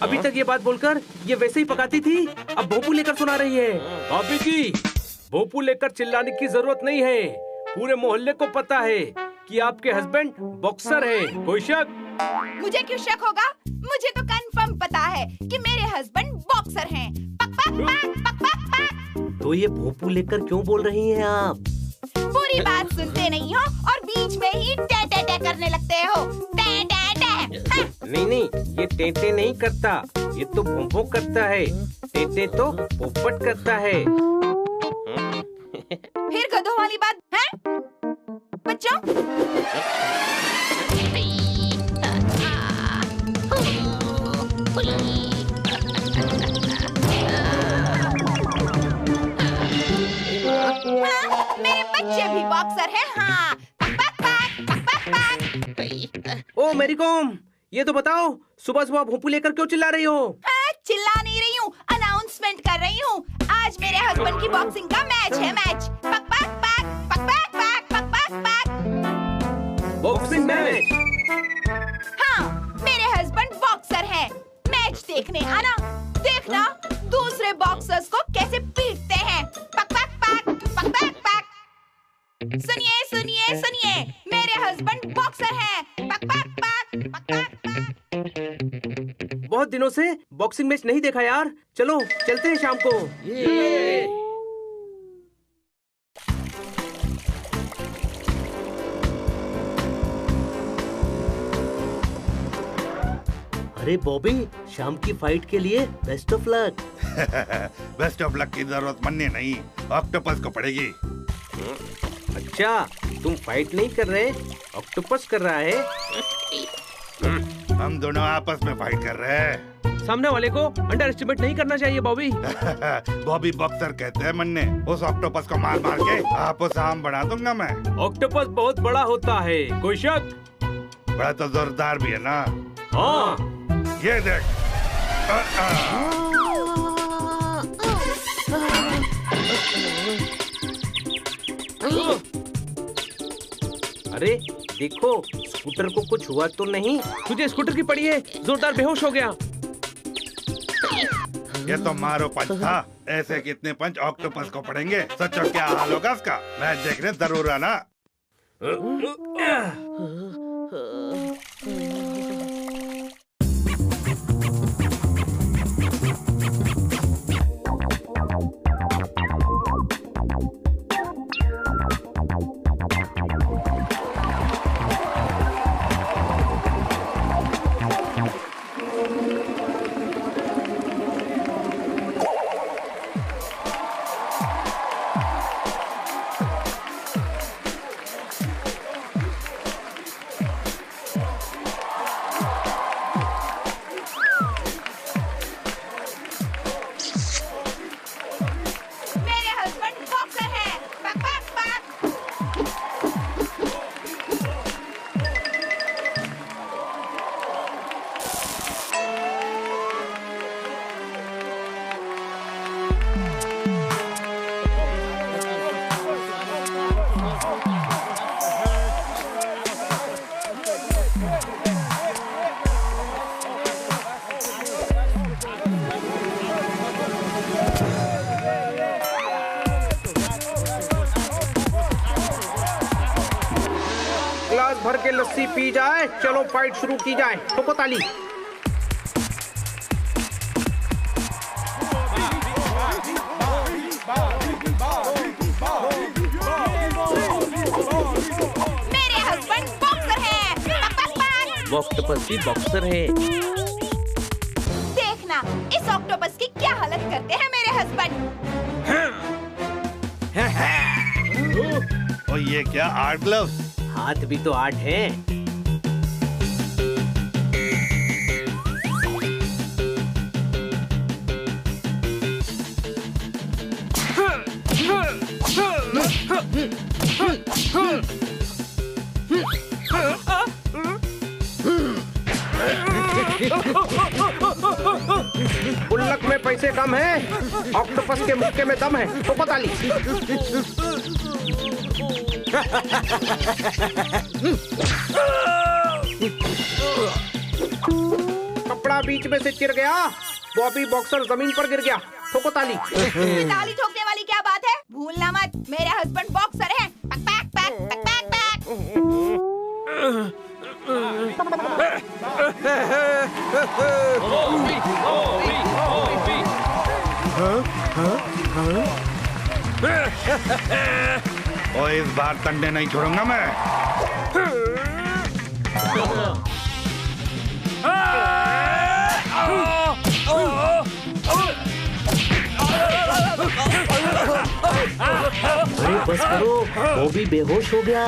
अभी तक ये बात बोलकर ये वैसे ही पकाती थी, अब भोंपू लेकर सुना रही है। भाभी जी, भोंपू लेकर चिल्लाने की जरूरत नहीं है। पूरे मोहल्ले को पता है कि आपके हस्बैंड बॉक्सर है। कोई शक? मुझे क्यों शक होगा? मुझे तो कंफर्म पता है कि मेरे हस्बैंड बॉक्सर हैं। पक पक पक पक पक पक। तो ये भोंपू लेकर क्यों बोल रही हैं आप? पूरी बात सुनते नहीं हो और बीच में ही टे टे टे करने लगते हो। टे टे टे। नहीं नहीं, ये टेटे नहीं करता, ये तो भोंपू करता है। टेटे तो पोपट करता है। फिर गधों वाली बात है बच्चों? मेरे बच्चे भी बॉक्सर हैं। हाँ। पक पक पक पक पक पक। ओ मेरी कॉम, ये तो बताओ, सुबह सुबह भोंपू लेकर क्यों चिल्ला रही हो? चिल्ला नहीं रही हूँ, अनाउंसमेंट कर रही हूँ। आज मेरे हस्बैंड की बॉक्सिंग का मैच है। मैच। पक पक पक पक पक पक पक पक पक। Boxing match? हाँ, मेरे हस्बैंड बॉक्सर हैं। मैच देखने आना। देखना दूसरे बॉक्सर्स को कैसे पीटते हैं। पक पक पक पक पक पक। सुनिए सुनिए सुनिए, मेरे हस्बैंड बॉक्सर हैं। पक पक पक पक पक पक। बहुत दिनों से बॉक्सिंग मैच नहीं देखा यार। चलो चलते हैं शाम को। अरे बॉबी, शाम की फाइट के लिए best of luck. Best of luck की जरूरत मन्ने नहीं, ऑक्टोपस को पड़ेगी। अच्छा, तुम फाइट नहीं कर रहे, ऑक्टोपस कर रहा है। हम दोनों आपस में फाइट कर रहे हैं। सामने वाले को अंडर एस्टिमेट नहीं करना चाहिए बॉबी। बॉबी बॉक्सर कहते हैं मन्ने। उस ऑक्टोपस को मार मार के आपस आम बना दूंगा मैं। ऑक्टोपस बहुत बड़ा होता है, कोई शक? बड़ा तो जोरदार भी है ना। हाँ, ये देख। अरे देखो, स्कूटर को कुछ हुआ तो नहीं? तुझे स्कूटर की पड़ी है, जोरदार बेहोश हो गया। ये तो मारो पंच था। ऐसे कितने पंच ऑक्टोपस को पड़ेंगे? सोचो क्या हाल होगा उसका। मैच देखने जरूर आना। भर के लस्सी पी जाए। चलो फाइट शुरू की जाए। ठोको ताली। मेरे हस्बैंड बॉक्सर हैं। ऑक्टोपस भी बॉक्सर है। देखना इस ऑक्टोपस की क्या हालत करते हैं मेरे हस्बैंड। और ये क्या आर्ट ग्लव्स? हाथ भी तो आर्ट है। गुल्लक में पैसे कम है, ऑक्टोपस के मुक्के में दम है। तो पता ली। कपड़ा बीच में से चिर गया। बॉबी बॉक्सर जमीन पर गिर गया। ठोको ताली। ताली ठोकने वाली क्या बात है? भूलना मत, मेरे हस्बैंड बॉक्सर हैं। Pack pack pack pack pack pack. और इस बार तंडे नहीं छोड़ूंगा मैं। अरे बस करो, वो भी बेहोश हो गया।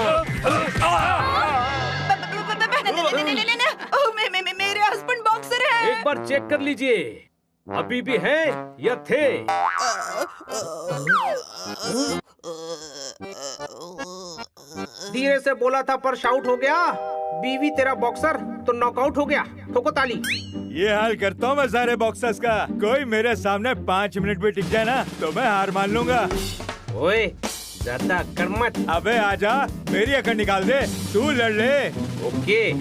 मेरे हस्बैंड बॉक्सर हैं। एक बार चेक कर लीजिए, अभी भी हैं या थे? धीरे से बोला था पर शाउट हो गया। बीवी तेरा बॉक्सर तो नॉकआउट हो गया। ठोको ताली। ये हाल करता हूँ मैं सारे बॉक्सर्स का। कोई मेरे सामने 5 मिनट भी टिक जाए ना तो मैं हार मान लूंगा। ओए ज्यादा कर मत। अबे आजा, मेरी अकड़ निकाल दे, तू लड़ ले। ओके।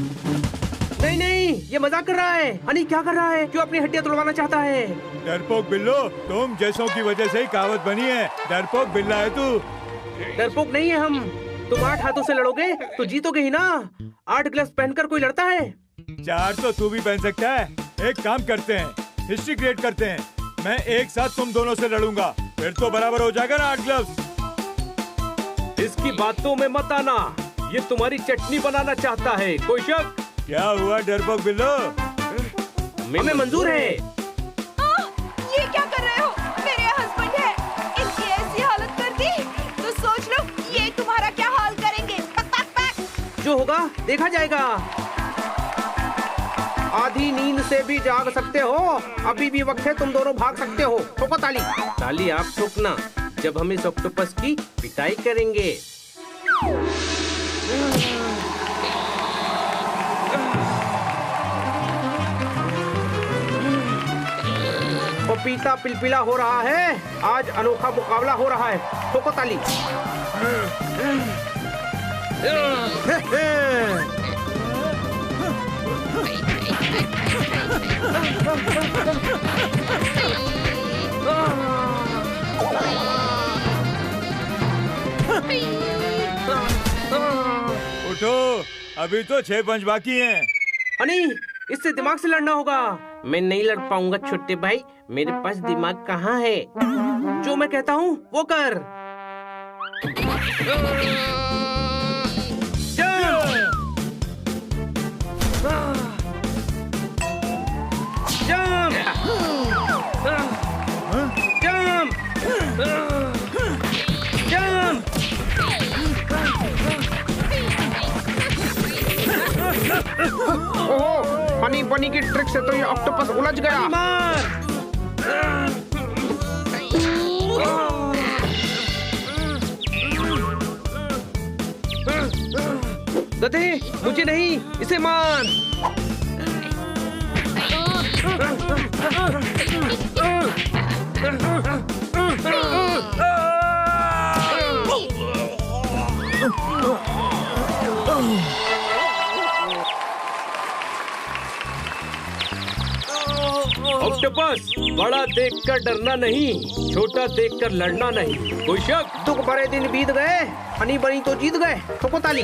नहीं नहीं, ये मजाक कर रहा है। हनी क्या कर रहा है? क्यों अपनी हड्डियां तोड़वाना चाहता है? डरपोक बिल्लो, तुम जैसों की वजह से ही कहावत बनी है। डरपोक बिल्ला है तू। डरपोक नहीं है हम। तुम 8 हाथों से लड़ोगे तो जीतोगे ही ना। 8 ग्लव्स पहनकर कोई लड़ता है? 4 तो तू भी पहन सकता है। एक काम करते हैं, हिस्ट्री क्रिएट करते हैं। मैं एक साथ तुम दोनों से लड़ूंगा, फिर तो बराबर हो जाएगा ना 8 ग्लव्स। इसकी बातों में मत आना, ये तुम्हारी चटनी बनाना चाहता है। कोई शक? क्या हुआ डरपोक बिल्लो? हमें मंजूर है। ये क्या कर रहे हो? मेरे हस्बैंड है, इनकी ऐसी हालत कर दी तो सोच लो ये तुम्हारा क्या हाल करेंगे। Pack pack pack. जो होगा देखा जाएगा। आधी नींद से भी जाग सकते हो, अभी भी वक्त है, तुम दोनों भाग सकते हो। ठोको ताली। ताली आप ठोकना जब हम इस ऑक्टोपस की पिटाई करेंगे। पपीता पिलपिला हो रहा है, आज अनोखा मुकाबला हो रहा है। ठोको ताली। उठो, अभी तो 6 पंच बाकी हैं। हनी, इससे दिमाग से लड़ना होगा। मैं नहीं लड़ पाऊंगा छोटे भाई, मेरे पास दिमाग कहाँ है? जो मैं कहता हूँ वो कर। ओह, हनी बनी की ट्रिक से तो ये ऑक्टोपस उलझ गया। गधे, मुझे नहीं, इसे मार। ऑक्टोपस, बड़ा देखकर डरना नहीं, छोटा देखकर लड़ना नहीं। कोई शक? दुख भरे दिन बीत गए, हनी बनी तो जीत गए। ठोको ताली।